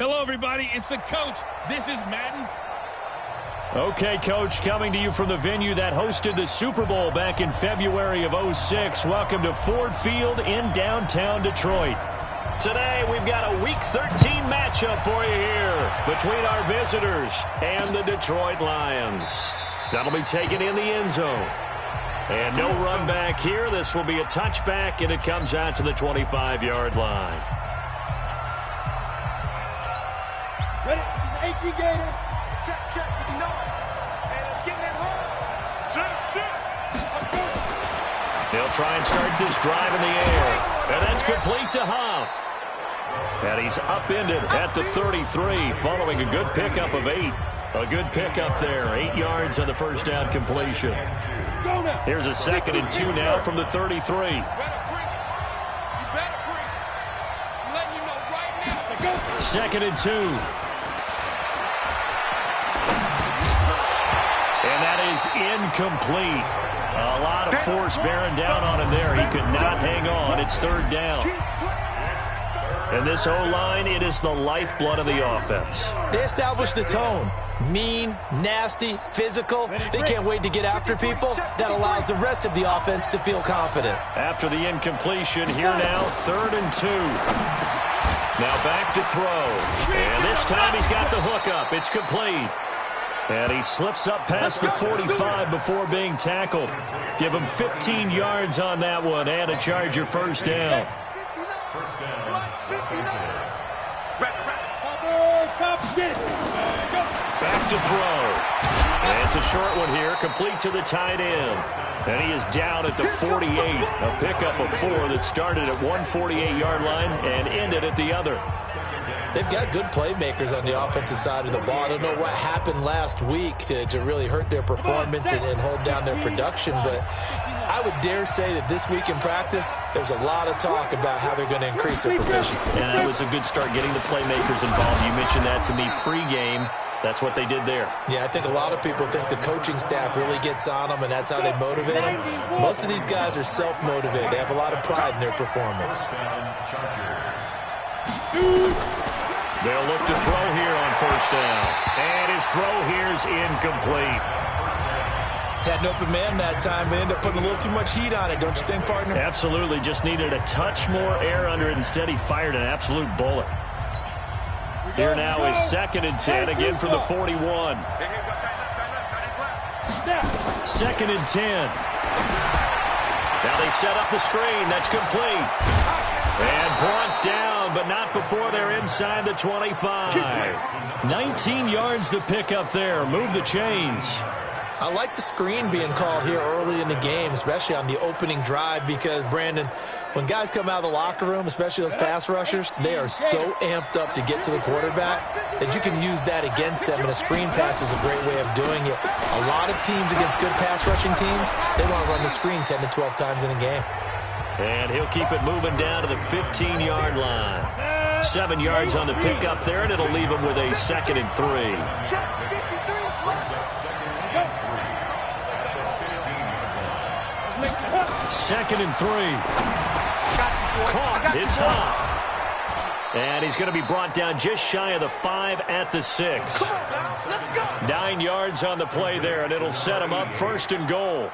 Hello, everybody. It's the coach. This is Madden. Okay, Coach, coming to you from the venue that hosted the Super Bowl back in February of '06. Welcome to Ford Field in downtown Detroit. Today, we've got a Week 13 matchup for you here between our visitors and the Detroit Lions. That'll be taken in the end zone. And no run back here. This will be a touchback, and it comes out to the 25-yard line. Ready? 18 Gator. Check. You know it. And it's getting it home. Set. They'll try and start this drive in the air. And that's complete to Huff. And he's upended at the 33 following a good pickup of 8. A good pickup there. 8 yards on the first down completion. Here's a 2nd and 2 now from the 33. Second and 2. And that is incomplete. A lot of force bearing down on him there. He could not hang on. It's 3rd down. And this O-line, it is the lifeblood of the offense. They established the tone. Mean, nasty, physical. They can't wait to get after people. That allows the rest of the offense to feel confident. After the incompletion, here now, 3rd and 2. Now back to throw. And this time he's got the hook up. It's complete. And he slips up past the 45 before being tackled. Give him 15 yards on that one and a Charger first down. Back to throw. And it's a short one here, complete to the tight end. And he is down at the 48. A pickup of 4 that started at 148-yard line and ended at the other. They've got good playmakers on the offensive side of the ball. I don't know what happened last week to really hurt their performance and hold down their production, but I would dare say that this week in practice, there's a lot of talk about how they're going to increase their proficiency. And that was a good start, getting the playmakers involved. You mentioned that to me pregame. That's what they did there. Yeah, I think a lot of people think the coaching staff really gets on them, and that's how they motivate them. Most of these guys are self-motivated. They have a lot of pride in their performance. They'll look to throw here on first down. And his throw here is incomplete. Had an open man that time, but ended up putting a little too much heat on it, don't you think, partner? Absolutely. Just needed a touch more air under it. Instead, he fired an absolute bullet. Here now is 2nd and 10, again from the 41. 2nd and 10. Now they set up the screen. That's complete. And brought down, but not before they're inside the 25. 19 yards to pick up there. Move the chains. I like the screen being called here early in the game, especially on the opening drive, because, Brandon, when guys come out of the locker room, especially those pass rushers, they are so amped up to get to the quarterback that you can use that against them, and a screen pass is a great way of doing it. A lot of teams against good pass rushing teams, they want to run the screen 10 to 12 times in a game. And he'll keep it moving down to the 15-yard line. 7 yards on the pickup there, and it'll leave him with a 2nd and 3. 2nd and 3. Caught. It's Huff. And he's going to be brought down just shy of the 5 at the 6. 9 yards on the play there, and it'll set him up 1st and goal.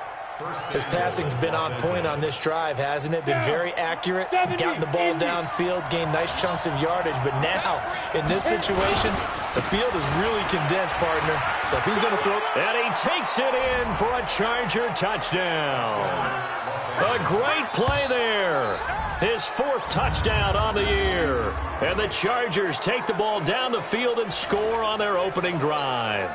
His passing's been on point on this drive, hasn't it? Been very accurate, gotten the ball downfield, gained nice chunks of yardage. But now, in this situation, the field is really condensed, partner. So if he's going to throw... And he takes it in for a Charger touchdown. A great play there. His 4th touchdown on the year. And the Chargers take the ball down the field and score on their opening drive.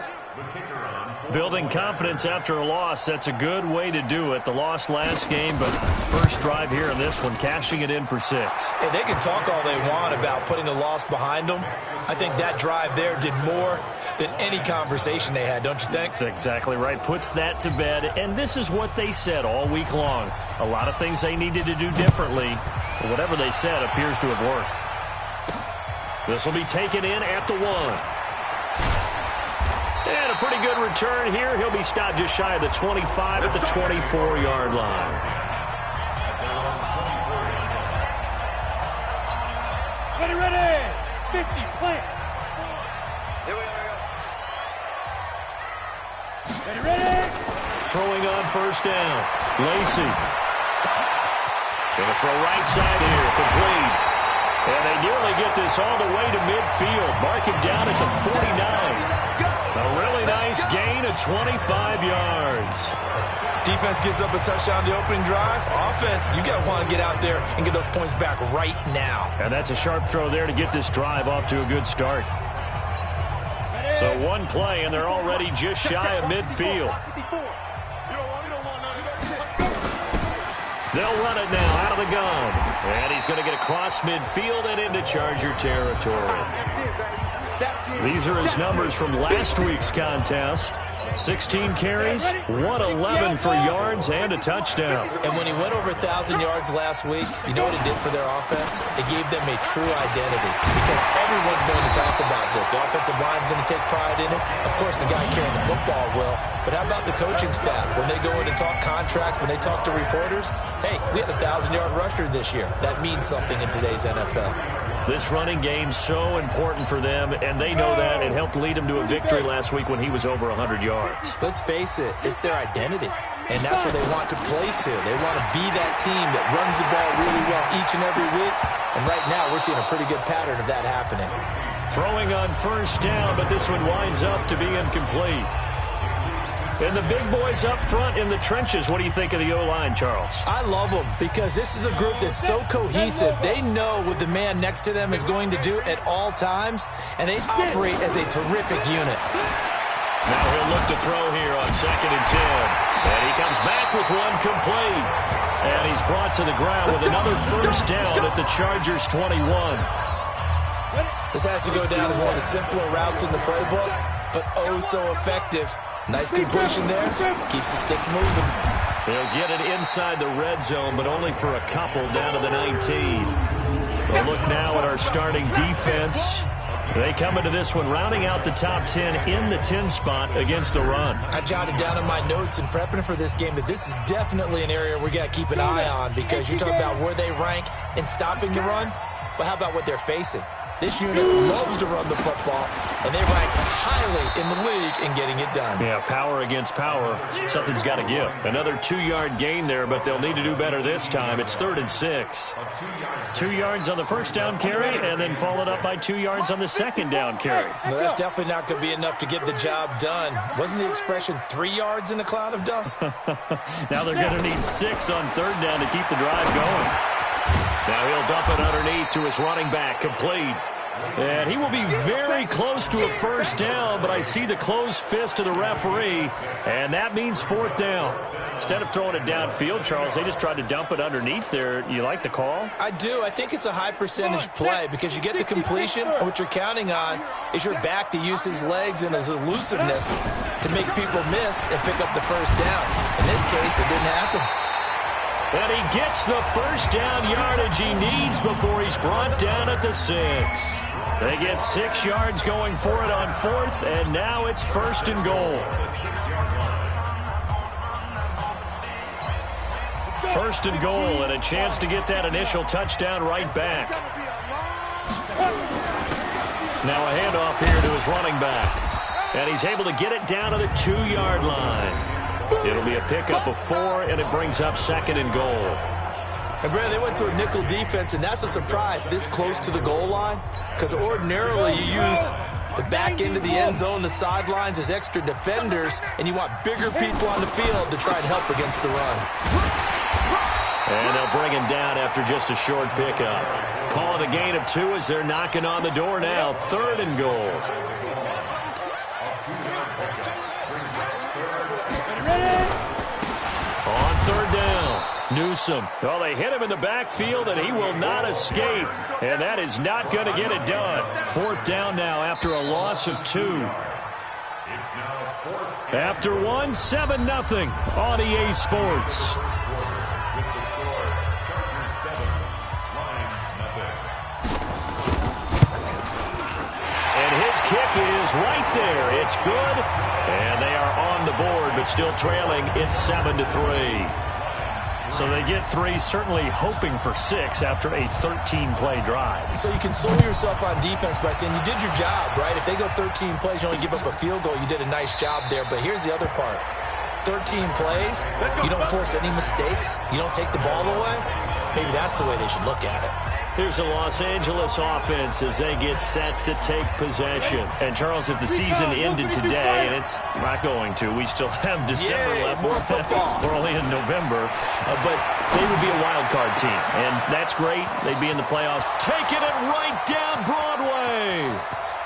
Building confidence after a loss, that's a good way to do it. The loss last game, but first drive here in this one, cashing it in for 6. Hey, they can talk all they want about putting a loss behind them. I think that drive there did more than any conversation they had, don't you think? That's exactly right. Puts that to bed, and this is what they said all week long. A lot of things they needed to do differently, but whatever they said appears to have worked. This will be taken in at the 1. And a pretty good return here. He'll be stopped just shy of the 25 at the 24-yard line. Ready, 50, plant. Throwing on first down. Lacey. Gonna throw right side here. Complete. And they nearly get this all the way to midfield. Mark him down at the 49. A really nice gain of 25 yards. Defense gives up a touchdown the opening drive. Offense, you got to want to get out there and get those points back right now. And that's a sharp throw there to get this drive off to a good start. So one play, and they're already just shy of midfield. They'll run it now out of the gun. And he's going to get across midfield and into Charger territory. These are his numbers from last week's contest. 16 carries, 111 for yards, and a touchdown. And when he went over 1,000 yards last week, you know what it did for their offense? It gave them a true identity because everyone's going to talk about this. The offensive line's going to take pride in it. Of course, the guy carrying the football will. But how about the coaching staff? When they go in and talk contracts, when they talk to reporters, hey, we had a 1,000-yard rusher this year. That means something in today's NFL. This running game's so important for them, and they know that. It helped lead them to a victory last week when he was over 100 yards. Let's face it, it's their identity, and that's what they want to play to. They want to be that team that runs the ball really well each and every week, and right now we're seeing a pretty good pattern of that happening. Throwing on first down, but this one winds up to be incomplete. And the big boys up front in the trenches. What do you think of the O-line, Charles? I love them because this is a group that's so cohesive. They know what the man next to them is going to do at all times, and they operate as a terrific unit. Now he'll look to throw here on 2nd and 10. And he comes back with one complete. And he's brought to the ground with another first down at the Chargers' 21. This has to go down as one of the simpler routes in the playbook, but oh so effective. Nice completion there. Keeps the sticks moving. They'll get it inside the red zone, but only for a couple down to the 19. We'll look now at our starting defense. They come into this one rounding out the top 10 in the 10 spot against the run. I jotted down in my notes in prepping for this game that this is definitely an area we got to keep an eye on because you talk about where they rank in stopping the run. Well, how about what they're facing? This unit loves to run the football, and they rank highly in the league in getting it done. Yeah, power against power. Something's got to give. Another 2-yard gain there, but they'll need to do better this time. It's 3rd and 6. 2 yards on the first down carry, and then followed up by 2 yards on the second down carry. Well, that's definitely not going to be enough to get the job done. Wasn't the expression 3 yards in a cloud of dust? Now they're going to need 6 on 3rd down to keep the drive going. Now he'll dump it underneath to his running back, complete. And he will be very close to a first down, but I see the closed fist of the referee, and that means 4th down. Instead of throwing it downfield, Charles, they just tried to dump it underneath there. You like the call? I do. I think it's a high percentage play because you get the completion. What you're counting on is your back to use his legs and his elusiveness to make people miss and pick up the first down. In this case, it didn't happen. And he gets the first down yardage he needs before he's brought down at the 6. They get 6 yards going for it on 4th, and now it's 1st and goal. 1st and goal, and a chance to get that initial touchdown right back. Now a handoff here to his running back. And he's able to get it down to the 2-yard line. It'll be a pickup of 4, and it brings up 2nd and goal. And, Brandon, they went to a nickel defense, and that's a surprise this close to the goal line because ordinarily you use the back end of the end zone, the sidelines as extra defenders, and you want bigger people on the field to try and help against the run. And they'll bring him down after just a short pickup. Call it a gain of 2 as they're knocking on the door now. 3rd and goal. On 3rd down, Newsome. Well, they hit him in the backfield, and he will not escape. And that is not going to get it done. 4th down now after a loss of 2. After 1, 7-0 on EA Sports. And his kick is right there. It's good. And they are on the board, but still trailing. It's 7-3. So they get 3, certainly hoping for 6 after a 13-play drive. So you console yourself on defense by saying you did your job, right? If they go 13 plays, you only give up a field goal, you did a nice job there. But here's the other part. 13 plays, you don't force any mistakes, you don't take the ball away. Maybe that's the way they should look at it. Here's the Los Angeles offense as they get set to take possession. And, Charles, if the season ended today, and it's not going to, we still have December left. More football. We're only in November. But they would be a wild card team, and that's great. They'd be in the playoffs. Taking it right down Broadway.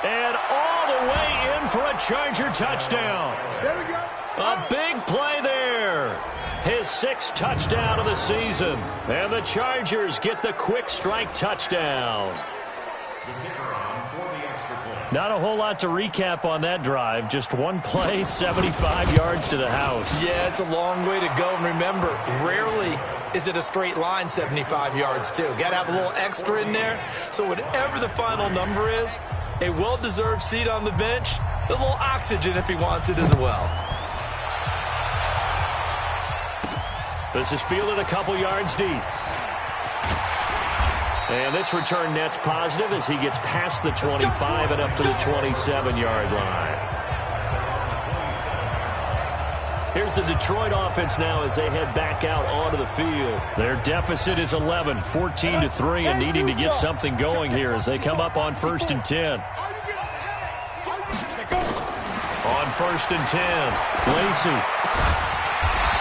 And all the way in for a Charger touchdown. There we go. A big play there. His 6th touchdown of the season. And the Chargers get the quick strike touchdown. Not a whole lot to recap on that drive. Just one play, 75 yards to the house. Yeah, it's a long way to go. And remember, rarely is it a straight line 75 yards, too. Got to have a little extra in there. So whatever the final number is, a well-deserved seat on the bench, a little oxygen if he wants it as well. This is fielded a couple yards deep. And this return net's positive as he gets past the 25 and up to the 27-yard line. Here's the Detroit offense now as they head back out onto the field. Their deficit is 11, 14-3, and needing to get something going here as they come up on 1st and 10. On 1st and 10, Lacey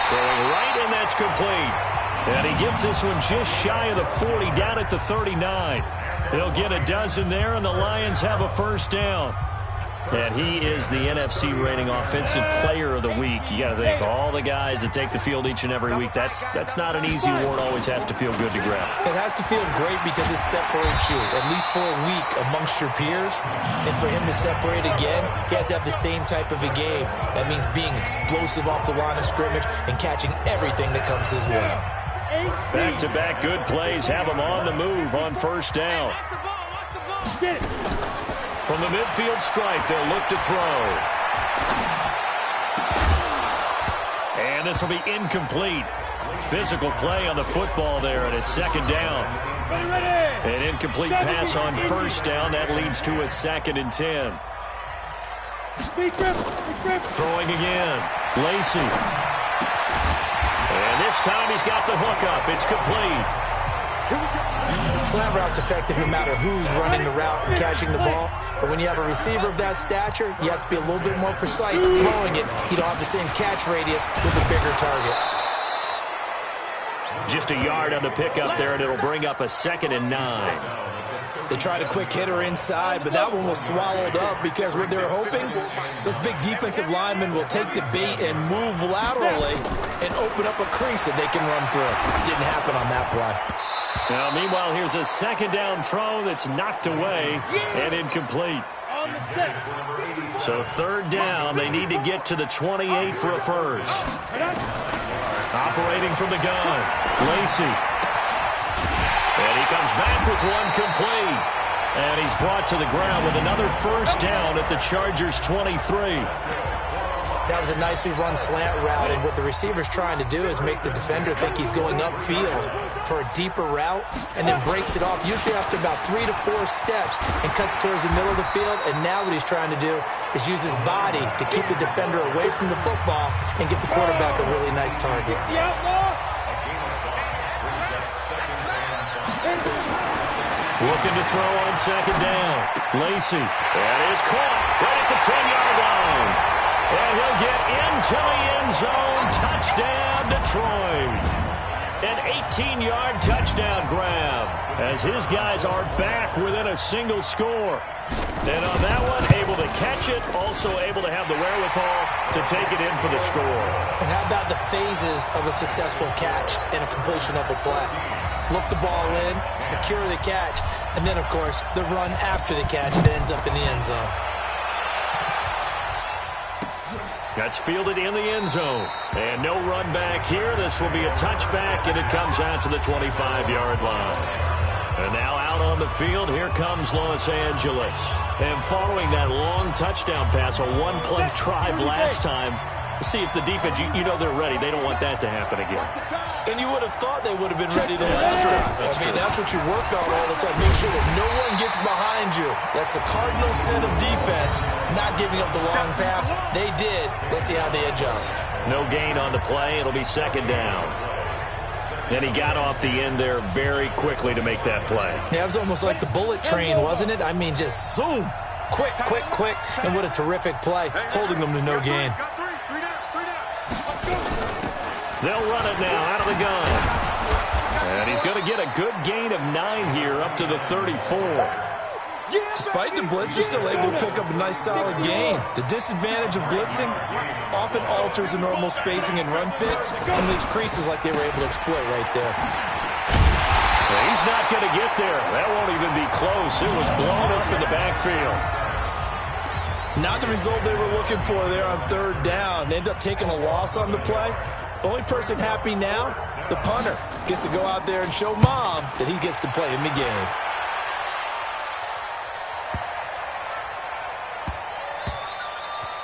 throwing right, and that's complete. And he gets this one just shy of the 40, down at the 39. He'll get a dozen there, and the Lions have a first down. And he is the NFC rating offensive player of the week. You got to think, all the guys that take the field each and every week, that's not an easy award. Always has to feel good to grab. It has to feel great because it separates you, at least for a week, amongst your peers. And for him to separate again, he has to have the same type of a game. That means being explosive off the line of scrimmage and catching everything that comes his way. Back-to-back good plays have him on the move on first down. From the midfield stripe, they'll look to throw. And this will be incomplete. Physical play on the football there, and it's 2nd down. An incomplete pass on first down. That leads to a 2nd and 10. Throwing again. Lacey. And this time he's got the hook up. It's complete. Slant route's effective no matter who's running the route and catching the ball. But when you have a receiver of that stature, you have to be a little bit more precise throwing it. You don't have the same catch radius with the bigger targets. Just a yard on the pickup there, and it'll bring up a 2nd and 9. They tried a quick hitter inside, but that one was swallowed up because what they're hoping, those big defensive linemen will take the bait and move laterally and open up a crease that they can run through. Didn't happen on that play. Now, meanwhile, here's a 2nd down throw that's knocked away and incomplete. So 3rd down, they need to get to the 28 for a first. Operating from the gun, Lacey. And he comes back with one complete. And he's brought to the ground with another first down at the Chargers' 23. That was a nicely run slant route, and what the receiver's trying to do is make the defender think he's going upfield for a deeper route, and then breaks it off, usually after about 3 to 4 steps, and cuts towards the middle of the field. And now what he's trying to do is use his body to keep the defender away from the football and get the quarterback a really nice target. Looking to throw on 2nd down. Lacey. That is caught right at the 10-yard line. And he'll get into the end zone. Touchdown, Detroit. An 18-yard touchdown grab as his guys are back within a single score. And on that one, able to catch it, also able to have the wherewithal to take it in for the score. And how about the phases of a successful catch and a completion of a play? Look the ball in, secure the catch, and then, of course, the run after the catch that ends up in the end zone. That's fielded in the end zone. And no run back here. This will be a touchback, and it comes out to the 25-yard line. And now out on the field, here comes Los Angeles. And following that long touchdown pass, a one-play drive last time, see if the defense, you know they're ready. They don't want that to happen again. And you would have thought they would have been ready the last time. I mean, that's what you work on all the time. Make sure that no one gets behind you. That's the cardinal sin of defense, not giving up the long pass. They did. Let's see how they adjust. No gain on the play. It'll be second down. And he got off the end there very quickly to make that play. Yeah, it was almost like the bullet train, wasn't it? I mean, just zoom. Quick, quick, quick. And what a terrific play, holding them to no gain. They'll run it now out of the gun. And he's going to get a good gain of 9 here up to the 34. Despite the blitz, they're still able to pick up a nice solid gain. The disadvantage of blitzing often alters the normal spacing and run fits and leaves creases like they were able to exploit right there. He's not going to get there. That won't even be close. It was blown up in the backfield. Not the result they were looking for there on third down. They end up taking a loss on the play. The only person happy now, the punter, gets to go out there and show Mom that he gets to play in the game.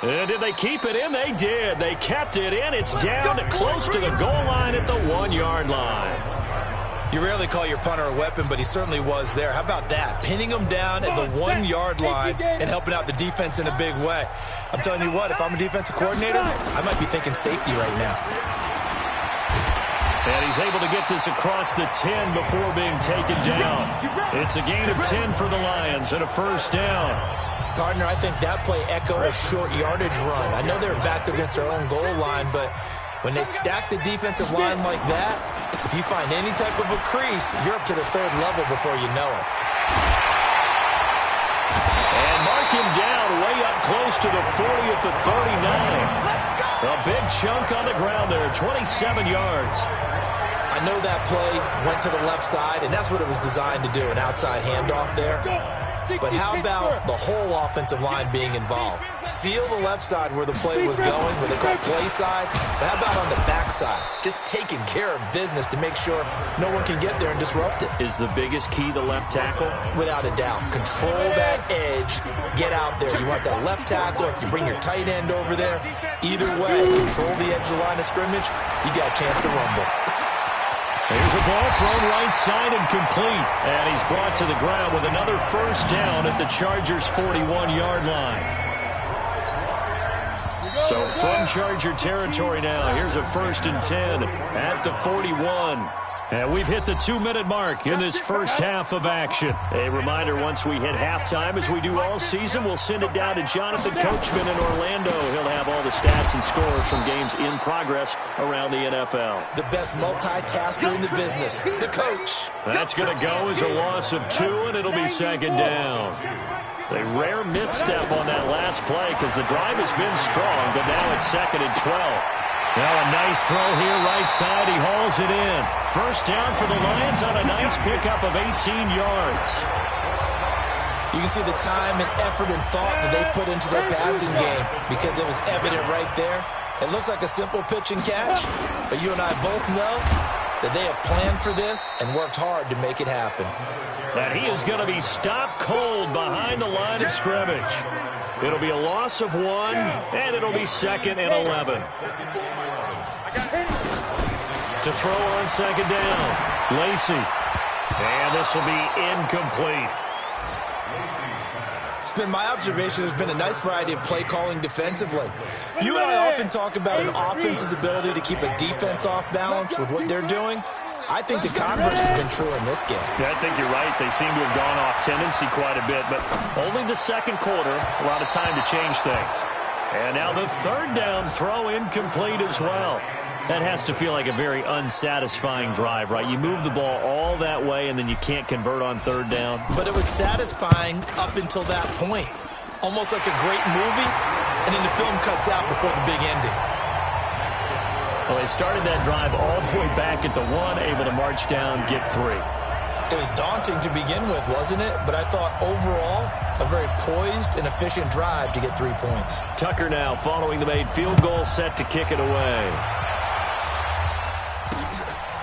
And did they keep it in? They did. They kept it in. It's down to close to the goal line at the 1-yard line. You rarely call your punter a weapon, but he certainly was there. How about that? Pinning him down at the 1-yard line and helping out the defense in a big way. I'm telling you what, if I'm a defensive coordinator, I might be thinking safety right now. And he's able to get this across the 10 before being taken down. It's a gain of 10 for the Lions and a first down. Partner, I think that play echoed a short yardage run. I know they were backed against their own goal line, but when they stack the defensive line like that, if you find any type of a crease, you're up to the third level before you know it. And mark him down way up close to the 40 at the 39. A big chunk on the ground there, 27 yards. I know that play went to the left side, and that's what it was designed to do, an outside handoff there. But how about the whole offensive line being involved? Seal the left side where the play was going, what they call play side. But how about on the back side? Just taking care of business to make sure no one can get there and disrupt it. Is the biggest key the left tackle? Without a doubt. Control that edge. Get out there. You want that left tackle. If you bring your tight end over there, either way, control the edge of the line of scrimmage, you got a chance to rumble. Here's a ball thrown right side and complete. And he's brought to the ground with another first down at the Chargers' 41-yard line. So from Charger territory now, here's a 1st and 10 at the 41. And we've hit the 2-minute mark in this first half of action. A reminder, once we hit halftime, as we do all season, we'll send it down to Jonathan Coachman in Orlando. He'll have all the stats and scores from games in progress around the NFL. The best multitasker in the business, the coach. That's going to go as a loss of 2, and it'll be second down. A rare misstep on that last play because the drive has been strong, but now it's 2nd and 12. Now a nice throw here right side. He hauls it in. First down for the Lions on a nice pickup of 18 yards. You can see the time and effort and thought that they put into their passing game because it was evident right there. It looks like a simple pitch and catch, but you and I both know that they have planned for this and worked hard to make it happen. And he is going to be stopped cold behind the line of scrimmage. It'll be a loss of 1, and it'll be 2nd and 11. To throw on second down, Lacey. And this will be incomplete. It's been my observation there's been a nice variety of play calling defensively. You and I often talk about an offense's ability to keep a defense off balance with what they're doing. I think the converse has been true in this game. Yeah, I think you're right. They seem to have gone off tendency quite a bit, but only the second quarter, a lot of time to change things. And now the third down throw incomplete as well. That has to feel like a very unsatisfying drive, right? You move the ball all that way, and then you can't convert on third down. But it was satisfying up until that point. Almost like a great movie, and then the film cuts out before the big ending. Well, they started that drive all the way back at the 1, able to march down, get 3. It was daunting to begin with, wasn't it? But I thought overall, a very poised and efficient drive to get 3 points. Tucker now following the made field goal, set to kick it away.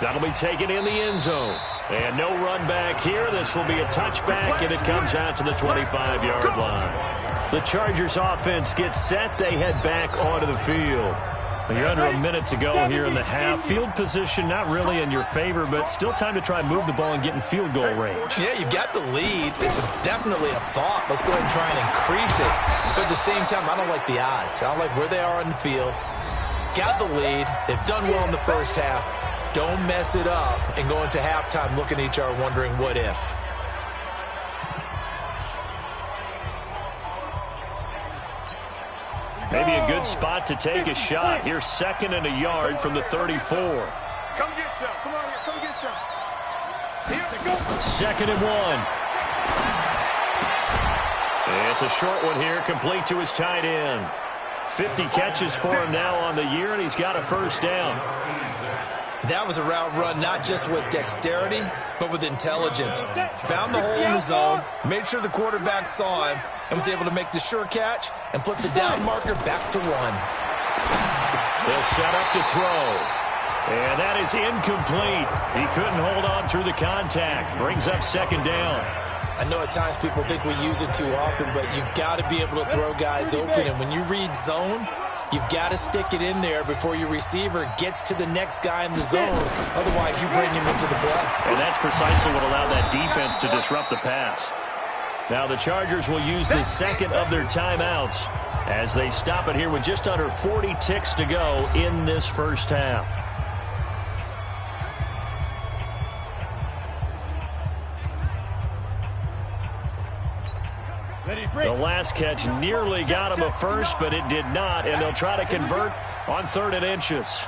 That'll be taken in the end zone. And no run back here. This will be a touchback, and it comes out to the 25-yard line. The Chargers offense gets set. They head back onto the field. You're under a minute to go here in the half. Field position not really in your favor, but still time to try and move the ball and get in field goal range. Yeah, you've got the lead. It's definitely a thought. Let's go ahead and try and increase it. But at the same time, I don't like the odds. I don't like where they are on the field. Got the lead. They've done well in the first half. Don't mess it up and go into halftime looking at each other wondering what if. Maybe a good spot to take a shot. Here's 2nd and a yard from the 34. Come get some. Come on here. Come get some. Here they go. 2nd and 1. It's a short one here, complete to his tight end. 50 catches for him now on the year, and he's got a first down. That was a route run not just with dexterity, but with intelligence. Found the hole in the zone, made sure the quarterback saw him, and was able to make the sure catch and flip the down marker back to 1. They'll set up to throw. And that is incomplete. He couldn't hold on through the contact. Brings up 2nd down. I know at times people think we use it too often, but you've got to be able to throw guys open. And when you read zone, you've got to stick it in there before your receiver gets to the next guy in the zone. Otherwise, you bring him into the play. And that's precisely what allowed that defense to disrupt the pass. Now the Chargers will use the 2nd of their timeouts as they stop it here with just under 40 ticks to go in this first half. The last catch nearly got him a first, but it did not, and they'll try to convert on 3rd and inches.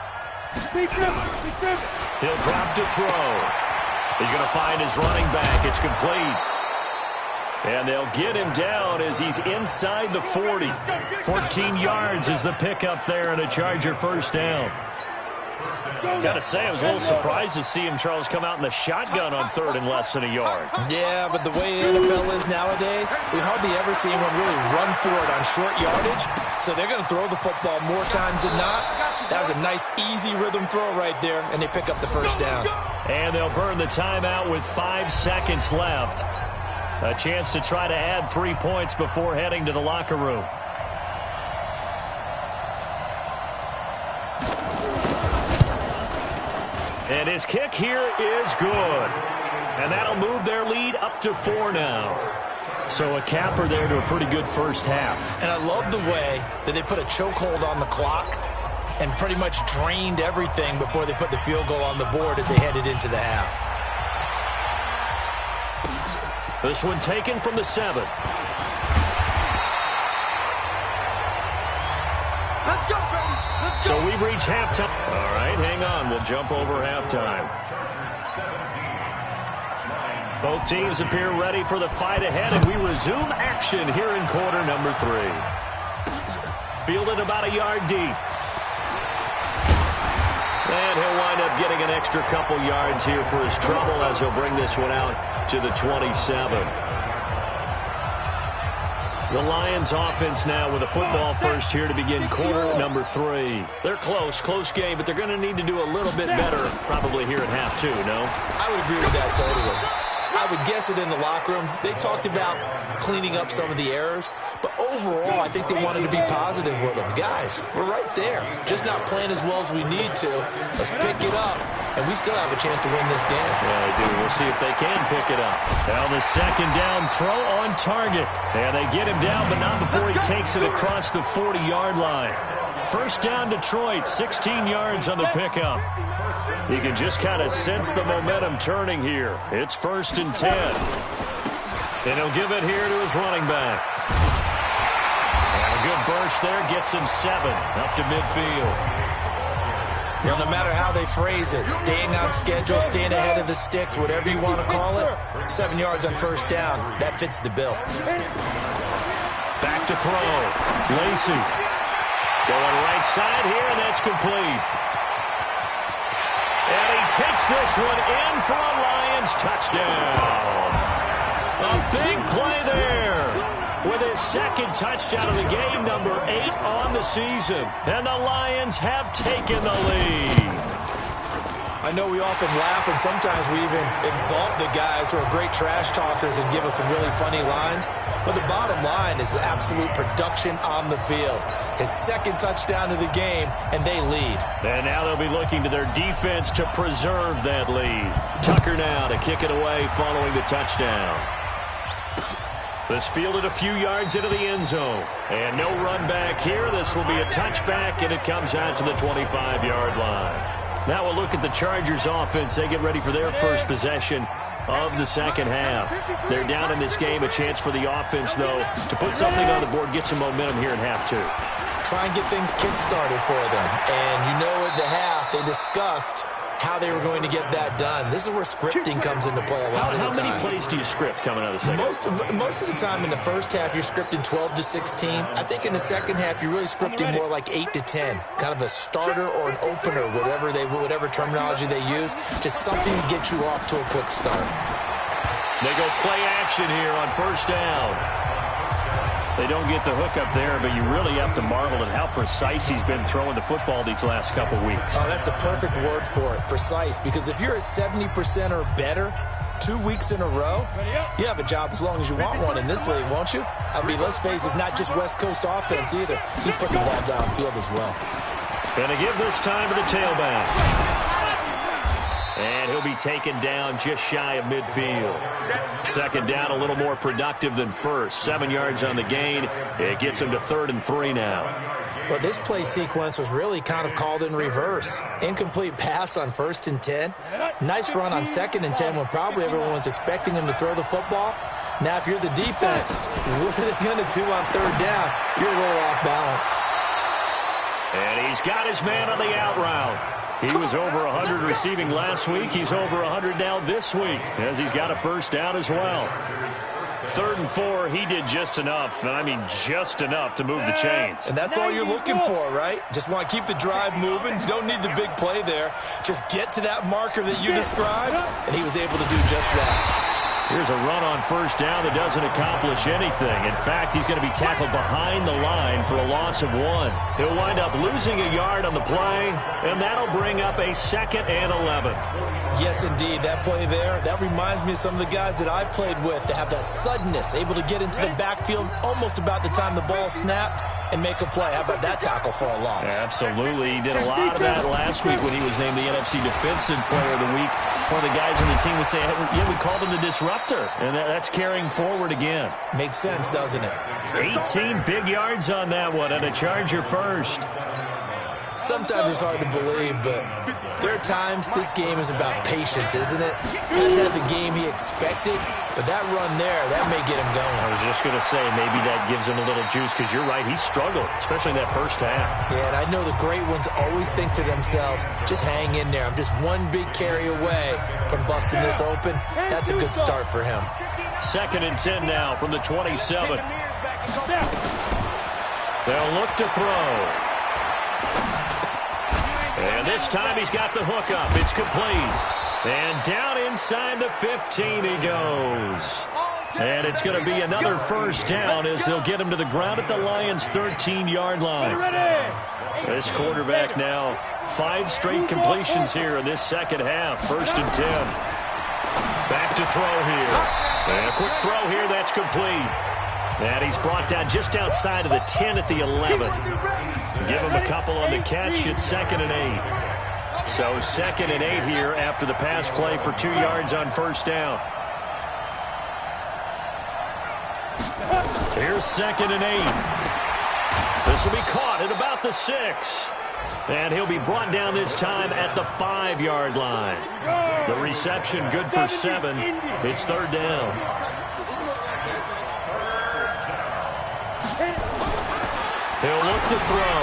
He'll drop to throw. He's going to find his running back. It's complete. And they'll get him down as he's inside the 40. 14 yards is the pickup there and a Charger first down. Got to say, I was a little surprised to see him, Charles, come out in the shotgun on 3rd and less than a yard. Yeah, but the way the NFL is nowadays, we hardly ever see anyone really run for it on short yardage. So they're going to throw the football more times than not. That was a nice, easy rhythm throw right there, and they pick up the first down. And they'll burn the timeout with 5 seconds left. A chance to try to add 3 points before heading to the locker room. And his kick here is good. And that'll move their lead up to 4 now. So a capper there to a pretty good first half. And I love the way that they put a chokehold on the clock and pretty much drained everything before they put the field goal on the board as they headed into the half. This one taken from the 7. Let's go, baby. Let's go. So we've reached halftime. All right, hang on. We'll jump over halftime. Both teams appear ready for the fight ahead, and we resume action here in quarter number 3. Fielded about a yard deep. And he'll wind up getting an extra couple yards here for his trouble as he'll bring this one out to the 27. The Lions offense now with a football first here to begin quarter number 3. They're close game, but they're going to need to do a little bit better probably here at half 2, no? I would agree with that totally. I would guess it in the locker room. They talked about cleaning up some of the errors, but overall, I think they wanted to be positive with them. Guys, we're right there. Just not playing as well as we need to. Let's pick it up, and we still have a chance to win this game. Yeah, they do. We'll see if they can pick it up. Now the second down throw on target. And they get him down, but not before he takes it across the 40-yard line. First down, Detroit, 16 yards on the pickup. You can just kind of sense the momentum turning here. It's 1st and 10. And he'll give it here to his running back. And a good burst there gets him 7 up to midfield. Well, no matter how they phrase it, staying on schedule, staying ahead of the sticks, whatever you want to call it, 7 yards on first down, that fits the bill. Back to throw. Lacey. Going right side here, and that's complete. And he takes this one in for a Lions touchdown. A big play there with his second touchdown of the game, number 8 on the season. And the Lions have taken the lead. I know we often laugh, and sometimes we even exalt the guys who are great trash talkers and give us some really funny lines. But the bottom line is absolute production on the field. His second touchdown of the game, and they lead. And now they'll be looking to their defense to preserve that lead. Tucker now to kick it away following the touchdown. This fielded a few yards into the end zone. And no run back here. This will be a touchback, and it comes out to the 25-yard line. Now we'll look at the Chargers offense. They get ready for their first possession of the second half. They're down in this game. A chance for the offense, though, to put something on the board, get some momentum here in half two. Try and get things kick-started for them. And you know at the half, they discussed how they were going to get that done. This is where scripting comes into play a lot of the time. How many plays do you script coming out of the second? Most of the time in the first half, you're scripting 12 to 16. I think in the second half, you're really scripting more like 8 to 10. Kind of a starter or an opener, whatever terminology they use. Just something to get you off to a quick start. They go play action here on first down. They don't get the hook up there, but you really have to marvel at how precise he's been throwing the football these last couple weeks. Oh, that's the perfect word for it, precise. Because if you're at 70% or better 2 weeks in a row, you have a job as long as you want one in this league, won't you? I mean, let's face it, it's not just West Coast offense either. He's putting the ball downfield as well. Going to give this time to the tailback. And he'll be taken down just shy of midfield. Second down, a little more productive than first. 7 yards on the gain. It gets him to 3rd and 3 now. But this play sequence was really kind of called in reverse. Incomplete pass on 1st and 10. Nice run on 2nd and 10 when probably everyone was expecting him to throw the football. Now, if you're the defense, what are they going to do on 3rd down? You're a little off balance. And he's got his man on the out route. He was over 100 receiving last week. He's over 100 now this week as he's got a first down as well. 3rd and 4, he did just enough, and I mean just enough to move the chains. And that's all you're looking for, right? Just want to keep the drive moving. You don't need the big play there. Just get to that marker that you described, and he was able to do just that. Here's a run on first down that doesn't accomplish anything. In fact, he's going to be tackled behind the line for a loss of 1. He'll wind up losing a yard on the play, and that'll bring up a 2nd and 11. Yes, indeed. That play there, that reminds me of some of the guys that I played with that have that suddenness, able to get into the backfield almost about the time the ball snapped and make a play. How about that tackle for a loss? Absolutely. He did a lot of that last week when he was named the NFC Defensive Player of the Week. One of the guys on the team was saying, yeah, we called him the disruptor, and that's carrying forward again. Makes sense, doesn't it? 18 big yards on that one, and a Charger first. Sometimes it's hard to believe, but there are times this game is about patience, isn't it? He hasn't had the game he expected, but that run there, that may get him going. I was just going to say, maybe that gives him a little juice, because you're right, he struggled, especially in that first half. Yeah, and I know the great ones always think to themselves, just hang in there. I'm just one big carry away from busting this open. That's a good start for him. 2nd and 10 now from the 27. They'll look to throw. And this time he's got the hook up. It's complete. And down inside the 15 he goes. And it's going to be another first down as they'll get him to the ground at the Lions' 13-yard line. This quarterback now 5 straight completions here in this second half. 1st and 10. Back to throw here. And a quick throw here. That's complete. And he's brought down just outside of the 10 at the 11. Give him a couple on the catch. It's 2nd and 8. So 2nd and 8 here after the pass play for 2 yards on first down. Here's 2nd and 8. This will be caught at about the 6. And he'll be brought down this time at the 5-yard line. The reception good for 7. It's 3rd down. He'll look to throw.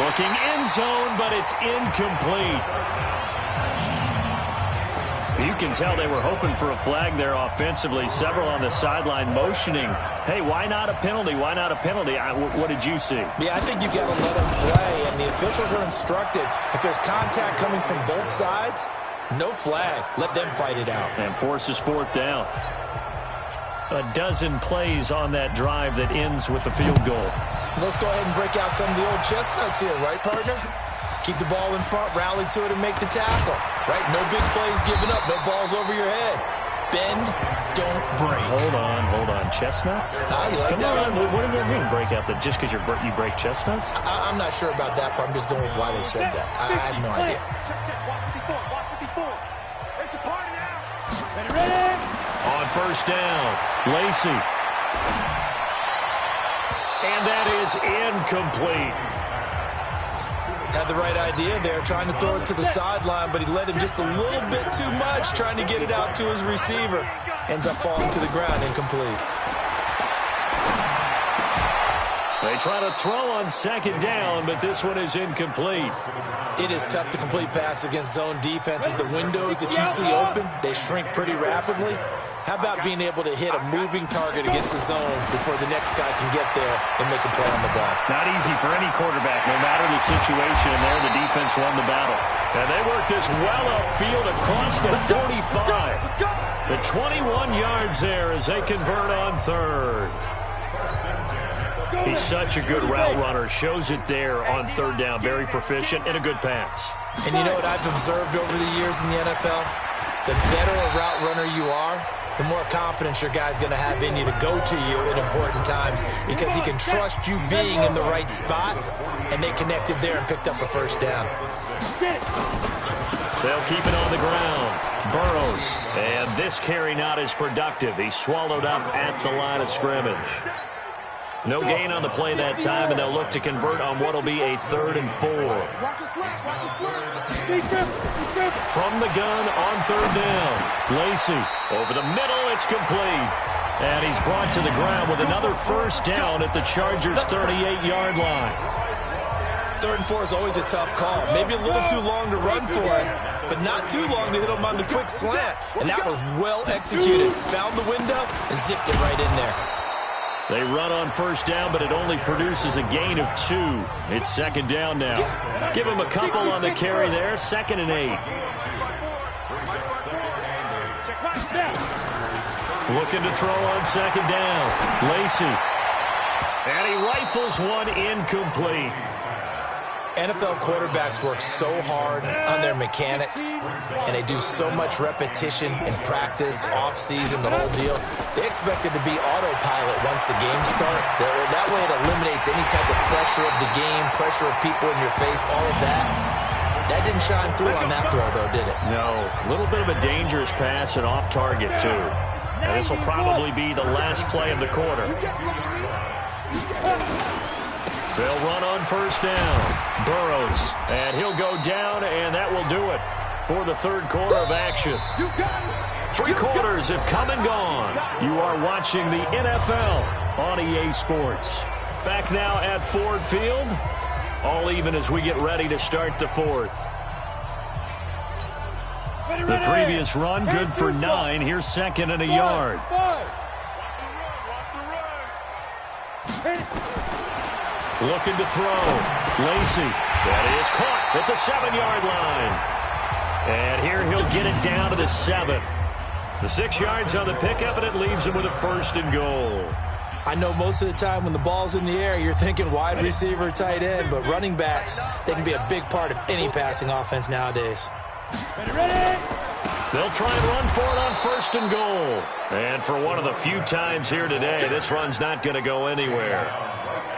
Looking end zone, but it's incomplete. You can tell they were hoping for a flag there offensively. Several on the sideline motioning. Hey, why not a penalty? Why not a penalty? What did you see? Yeah, I think you've got to let them play, and the officials are instructed. If there's contact coming from both sides, no flag. Let them fight it out. And forces 4th down. A dozen plays on that drive that ends with the field goal. Let's go ahead and break out some of the old chestnuts here, right, partner? Keep the ball in front, rally to it, and make the tackle. Right? No big plays given up. No balls over your head. Bend, don't break. Hold on. Chestnuts? You like Come that? on. What does that mean, break out? Just because you break chestnuts? I'm not sure about that, but I'm just going with why they said that. I have no idea. It's a party now. Ready? On first down, Lacey. And that is incomplete. Had the right idea there, trying to throw it to the sideline, but he led him just a little bit too much, trying to get it out to his receiver. Ends up falling to the ground, incomplete. They try to throw on second down, but this one is incomplete. It is tough to complete passes against zone defenses. The windows that you see open, they shrink pretty rapidly. How about being able to hit a moving target against the zone before the next guy can get there and make a play on the ball? Not easy for any quarterback, no matter the situation. And there, the defense won the battle. And they work this well upfield across the 45. The 21 yards there as they convert on third. He's such a good route runner. Shows it there on third down. Very proficient and a good pass. And you know what I've observed over the years in the NFL? The better a route runner you are, the more confidence your guy's going to have in you to go to you in important times because he can trust you being in the right spot, and they connected there and picked up a first down. They'll keep it on the ground. Burrows, and this carry not as productive. He's swallowed up at the line of scrimmage. No gain on the play that time, and they'll look to convert on what will be a 3rd and 4. From the gun on third down. Lacey over the middle. It's complete. And he's brought to the ground with another first down at the Chargers' 38-yard line. 3rd and 4 is always a tough call. Maybe a little too long to run for it, but not too long to hit him on the quick slant. And that was well executed. Found the window and zipped it right in there. They run on first down, but it only produces a gain of 2. It's second down now. Give him a couple on the carry there. 2nd and 8. Looking to throw on second down. Lacey. And he rifles one incomplete. NFL quarterbacks work so hard on their mechanics, and they do so much repetition and practice, off-season, the whole deal. They expect it to be autopilot once the games start. That way it eliminates any type of pressure of the game, pressure of people in your face, all of that. That didn't shine through on that throw, though, did it? No. A little bit of a dangerous pass and off target, too. And this will probably be the last play of the quarter. They'll run on first down. Burrows, and he'll go down, and that will do it for the third quarter of action. 3 quarters have come and gone. You are watching the NFL on EA Sports. Back now at Ford Field. All even as we get ready to start the 4th. The previous run, good for 9. Here's 2nd and a yard. Looking to throw. Lacey. That is caught at the 7-yard line. And here he'll get it down to the 7. The 6 yards on the pickup, and it leaves him with a 1st and goal. I know most of the time when the ball's in the air, you're thinking wide receiver, tight end, but running backs, they can be a big part of any passing offense nowadays. They'll try and run for it on 1st and goal. And for one of the few times here today, this run's not going to go anywhere.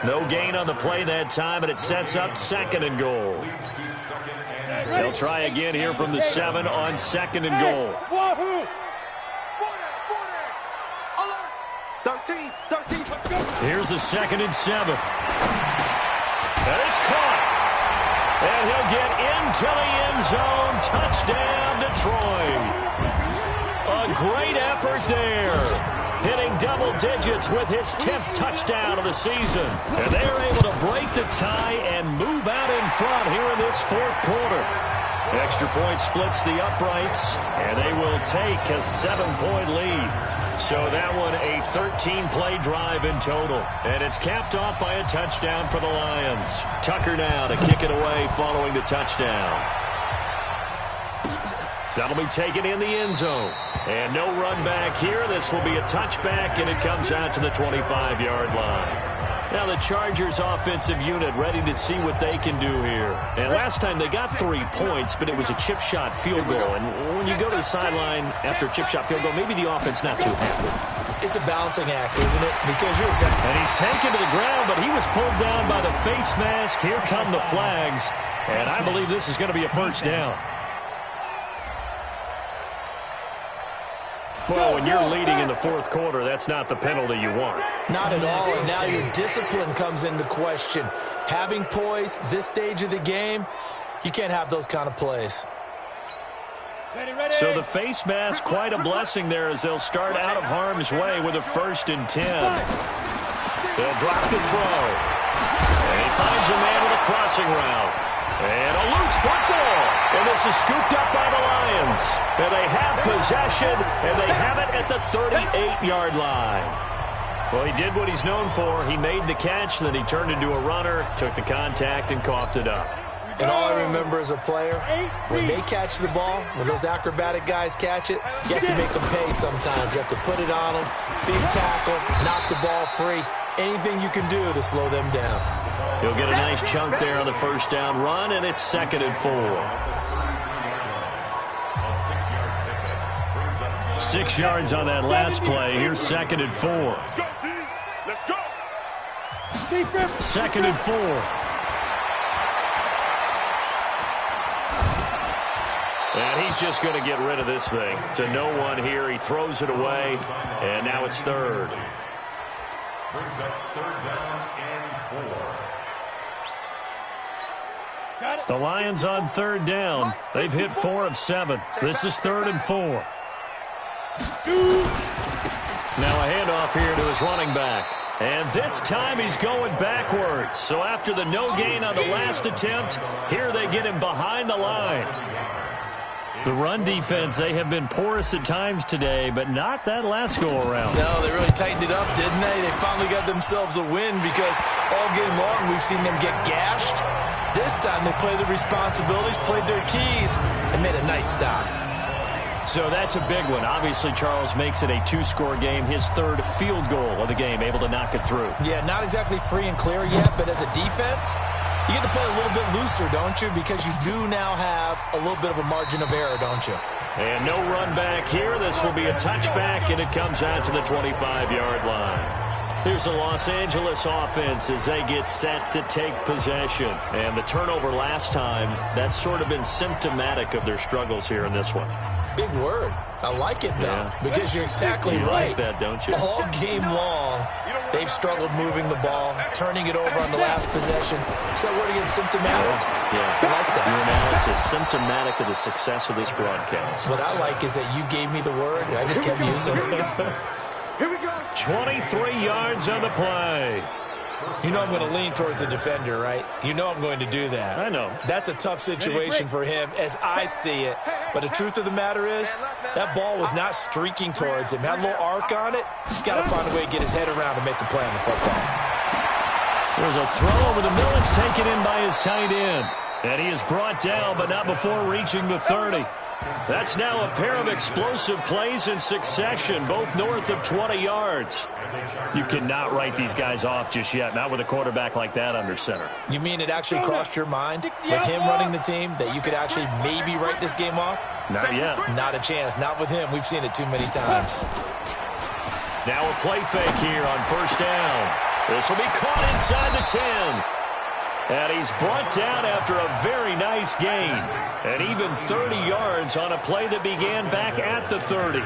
No gain on the play that time, and it sets up 2nd and goal. They'll try again here from the 7 on 2nd and goal. 13, let's go. Here's a 2nd and 7. And it's caught. And he'll get into the end zone. Touchdown, Detroit. A great effort there. Hitting double digits with his 10th touchdown of the season. And they're able to break the tie and move out in front here in this 4th quarter. Extra point splits the uprights, and they will take a 7-point lead. So that one a 13-play drive in total. And it's capped off by a touchdown for the Lions. Tucker now to kick it away following the touchdown. That'll be taken in the end zone. And no run back here. This will be a touchback, and it comes out to the 25-yard line. Now the Chargers offensive unit ready to see what they can do here. And last time they got 3 points, but it was a chip shot field goal. And when you go to the sideline after a chip shot field goal, maybe the offense not too happy. It's a balancing act, isn't it? Because you're exactly... And he's taken to the ground, but he was pulled down by the face mask. Here come the flags. And I believe this is going to be a first down. Well, when you're leading in the fourth quarter, that's not the penalty you want. Not at all, and now your discipline comes into question. Having poise this stage of the game, you can't have those kind of plays. So the face mask, quite a blessing there as they'll start out of harm's way with a 1st and 10. They'll drop the throw. And he finds a man with a crossing route. And a loose football. And this is scooped up by the Lions. And they have possession, and they have it at the 38-yard line. Well, he did what he's known for. He made the catch, then he turned into a runner, took the contact, and coughed it up. And all I remember as a player, when they catch the ball, when those acrobatic guys catch it, you have to make them pay sometimes. You have to put it on them, big tackle, knock the ball free. Anything you can do to slow them down. He'll get a nice chunk there on the first down run, and it's 2nd and 4. 6 yards on that last play. Here's 2nd and 4. Let's go. 2nd and 4. And he's just going to get rid of this thing. To no one here. He throws it away, and now it's 3rd. Brings up 3rd down and 4. The Lions on 3rd down. They've hit 4 of 7. This is 3rd and 4. Now a handoff here to his running back. And this time he's going backwards. So after the no gain on the last attempt, here they get him behind the line. The run defense, they have been porous at times today, but not that last go-around. No, they really tightened it up, didn't they? They finally got themselves a win because all game long we've seen them get gashed. This time they played their responsibilities, played their keys, and made a nice stop. So that's a big one. Obviously, Charles makes it a 2-score game, his 3rd field goal of the game, able to knock it through. Yeah, not exactly free and clear yet, but as a defense, you get to play a little bit looser, don't you? Because you do now have a little bit of a margin of error, don't you? And no run back here. This will be a touchback, and it comes out to the 25-yard line. Here's the Los Angeles offense as they get set to take possession. And the turnover last time, that's sort of been symptomatic of their struggles here in this one. Big word. I like it, though, because you're exactly right. Like that, don't you? All game long, they've struggled moving the ball, turning it over on the last possession. Is that word again, symptomatic? Yeah. I like that. Your analysis, symptomatic of the success of this broadcast. What I like is that you gave me the word, and I just kept using it. Here we go. 23 yards on the play. You know I'm going to lean towards the defender, right? You know I'm going to do that. I know. That's a tough situation for him as I see it. But the truth of the matter is, that ball was not streaking towards him. Had a little arc on it. He's got to find a way to get his head around and make a play on the football. There's a throw over the middle. It's taken in by his tight end. And he is brought down, but not before reaching the 30. That's now a pair of explosive plays in succession, both north of 20 yards. You cannot write these guys off just yet, not with a quarterback like that under center. You mean it actually crossed your mind with him running the team that you could actually maybe write this game off? Not yet. Not a chance. Not with him. We've seen it too many times. Now a play fake here on 1st down. This will be caught inside the 10. And he's brought down after a very nice gain. And even 30 yards on a play that began back at the 30.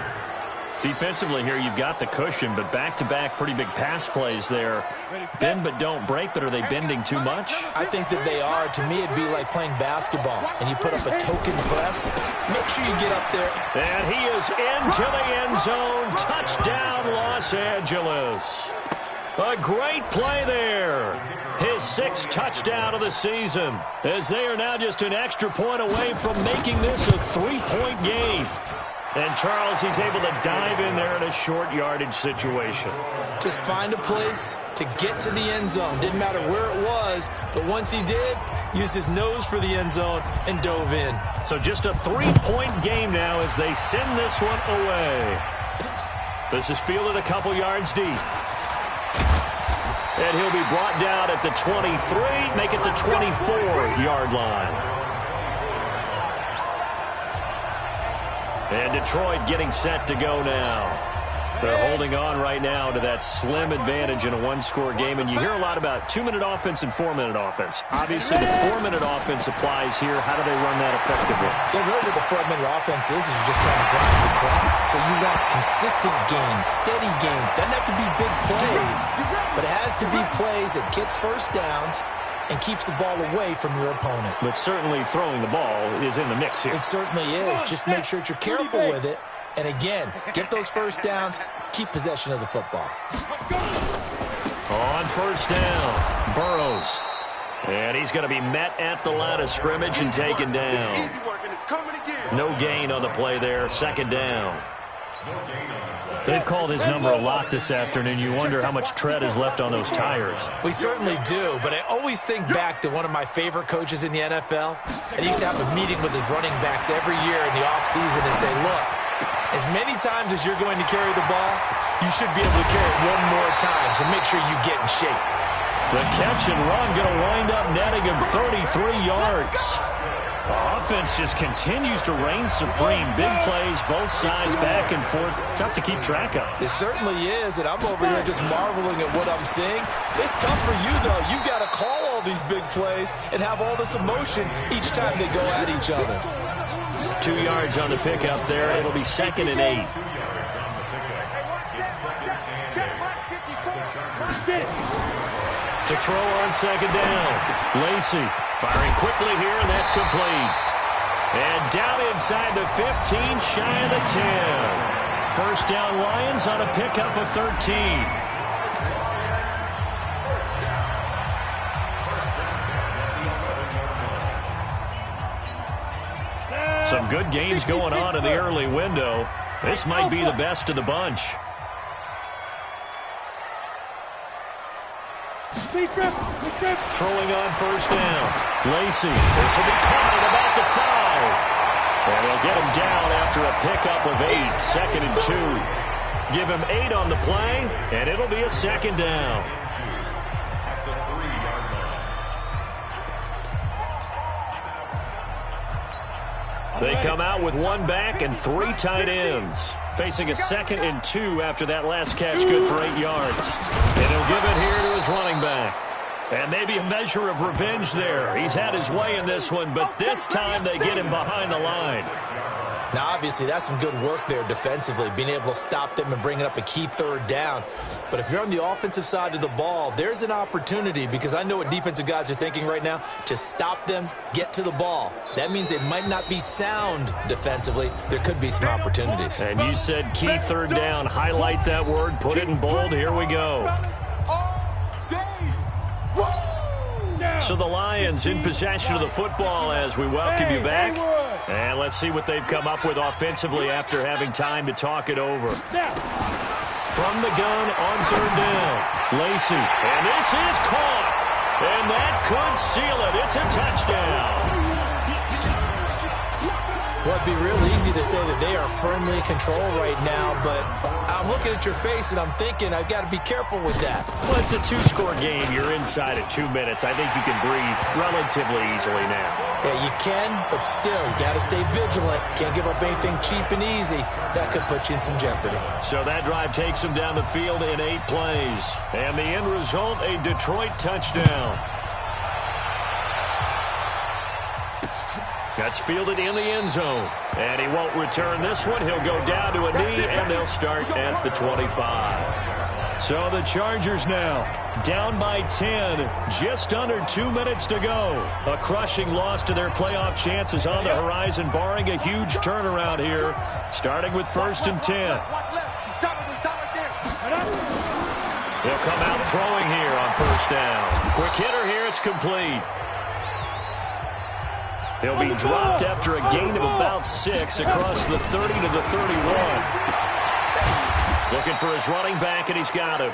Defensively here, you've got the cushion, but back-to-back pretty big pass plays there. Bend but don't break, but are they bending too much? I think that they are. To me, it'd be like playing basketball, and you put up a token press. Make sure you get up there. And he is into the end zone. Touchdown, Los Angeles. A great play there. His 6th touchdown of the season, as they are now just an extra point away from making this a 3-point game. And Charles, he's able to dive in there in a short yardage situation. Just find a place to get to the end zone. Didn't matter where it was, but once he did, used his nose for the end zone and dove in. So just a 3-point game now as they send this one away. This is fielded a couple yards deep. And he'll be brought down at the 23, make it the 24-yard line. And Detroit getting set to go now. They're holding on right now to that slim advantage in a one-score game. And you hear a lot about 2-minute offense and 4-minute offense. Obviously, the 4-minute offense applies here. How do they run that effectively? Yeah, really what the 4-minute offense is you're just trying to grind the clock. So you want consistent gains, steady gains. Doesn't have to be big plays, but it has to be plays that gets first downs and keeps the ball away from your opponent. But certainly throwing the ball is in the mix here. It certainly is. Just make sure that you're careful with it. And again, get those first downs, keep possession of the football. On first down, Burrows. And he's going to be met at the line of scrimmage and taken down. No gain on the play there, second down. They've called his number a lot this afternoon. You wonder how much tread is left on those tires. We certainly do, but I always think back to one of my favorite coaches in the NFL. And he used to have a meeting with his running backs every year in the offseason and say, look, as many times as you're going to carry the ball, you should be able to carry it one more time, so make sure you get in shape. The catch and run going to wind up netting him 33 yards. The offense just continues to reign supreme. Big plays, both sides, back and forth. Tough to keep track of. It certainly is, and I'm over here just marveling at what I'm seeing. It's tough for you, though. You got to call all these big plays and have all this emotion each time they go at each other. 2 yards on the pickup there. It'll be 2nd and 8. To throw on second down. Lacy firing quickly here, and that's complete. And down inside the 15, shy of the 10. First down Lions on a pickup of 13. Some good games going on in the early window. This might be the best of the bunch. Throwing on first down. Lacy. This will be caught at about the 5. And they'll get him down after a pickup of 8. 2nd and 2. Give him 8 on the play, and it'll be a second down. They come out with one back and 3 tight ends. Facing a 2nd and 2 after that last catch, good for 8 yards. And he'll give it here to his running back. And maybe a measure of revenge there. He's had his way in this one, but this time they get him behind the line. Now, obviously, that's some good work there defensively, being able to stop them and bringing up a key third down. But if you're on the offensive side of the ball, there's an opportunity, because I know what defensive guys are thinking right now. Just stop them, get to the ball. That means they might not be sound defensively. There could be some opportunities. And you said key third down. Highlight that word, put it in bold. Here we go. So the Lions in possession of the football as we welcome you back. And let's see what they've come up with offensively after having time to talk it over. From the gun on third down, Lacy. And this is caught. And that could seal it. It's a touchdown. Well, it'd be real easy to say that they are firmly in control right now, but I'm looking at your face and I'm thinking I've got to be careful with that. Well, it's a 2-score game. You're inside at 2 minutes. I think you can breathe relatively easily now. Yeah, you can, but still, you got to stay vigilant. Can't give up anything cheap and easy. That could put you in some jeopardy. So that drive takes them down the field in 8 plays. And the end result, a Detroit touchdown. That's fielded in the end zone. And he won't return this one. He'll go down to a knee, and they'll start at the 25. So the Chargers now down by 10. Just under 2 minutes to go. A crushing loss to their playoff chances on the horizon, barring a huge turnaround here, starting with 1st and 10. They'll come out throwing here on first down. Quick hitter here. It's complete. He'll be dropped after a gain of about 6 across the 30 to the 31. Looking for his running back, and he's got him.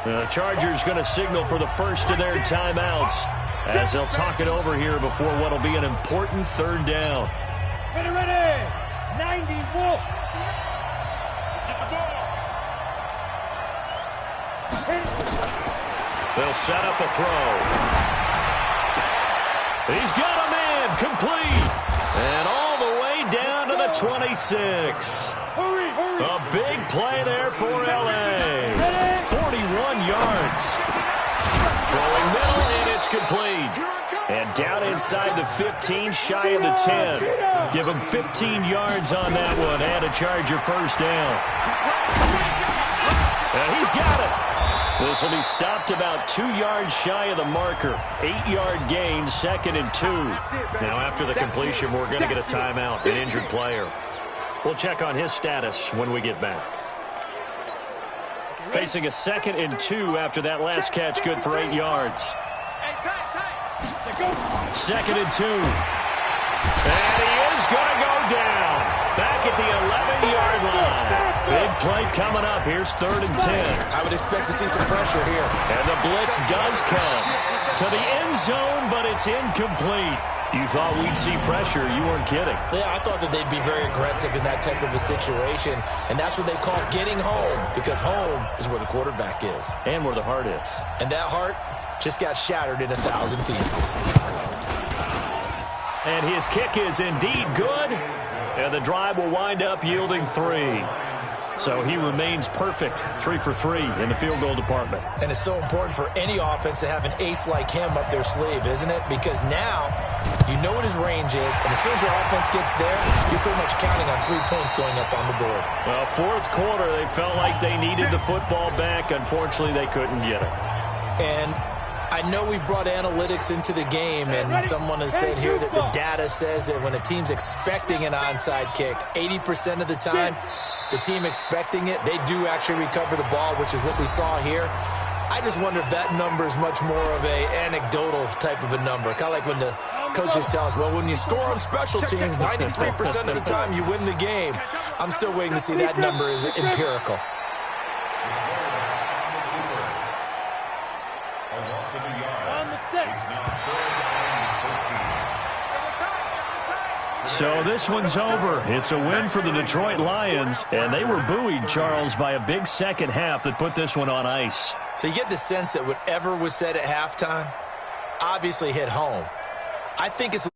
The Chargers going to signal for the first of their timeouts as they'll talk it over here before what will be an important third down. Ready, 90, Wolf. Get the ball. They'll set up a throw. He's got a man, complete. And all the way down to the 26. A big play there for L.A. 41 yards. Throwing middle, and it's complete. And down inside the 15, shy of the 10. Give him 15 yards on that one, and a Charger first down. And he's got it. This will be stopped about 2 yards shy of the marker. 8-yard gain, 2nd and 2. Now after the completion, we're going to get a timeout, an injured player. We'll check on his status when we get back. Facing a 2nd and 2 after that last catch, good for 8 yards. 2nd and 2. And he is going to go down. Back at the 11-yard line. Big play coming up. Here's 3rd and 10. I would expect to see some pressure here. And the blitz does come to the end zone, but it's incomplete. You thought we'd see pressure. You weren't kidding. Yeah, I thought that they'd be very aggressive in that type of a situation, and that's what they call getting home, because home is where the quarterback is. And where the heart is. And that heart just got shattered in 1,000 pieces. And his kick is indeed good, and the drive will wind up yielding 3. So he remains perfect, 3 for 3 in the field goal department. And it's so important for any offense to have an ace like him up their sleeve, isn't it? Because now you know what his range is, and as soon as your offense gets there, you're pretty much counting on 3 points going up on the board. Well, 4th quarter, they felt like they needed the football back. Unfortunately, they couldn't get it. And I know we brought analytics into the game, and someone has said here that the data says that when a team's expecting an onside kick, 80% of the time, the team expecting it, they do actually recover the ball, which is what we saw here. I just wonder if that number is much more of a anecdotal type of a number. Kind of like when the coaches tell us, well, when you score on special teams, 93% of the time you win the game. I'm still waiting to see that number is empirical. So this one's over. It's a win for the Detroit Lions, and they were buoyed, Charles, by a big second half that put this one on ice. So you get the sense that whatever was said at halftime obviously hit home. I think it's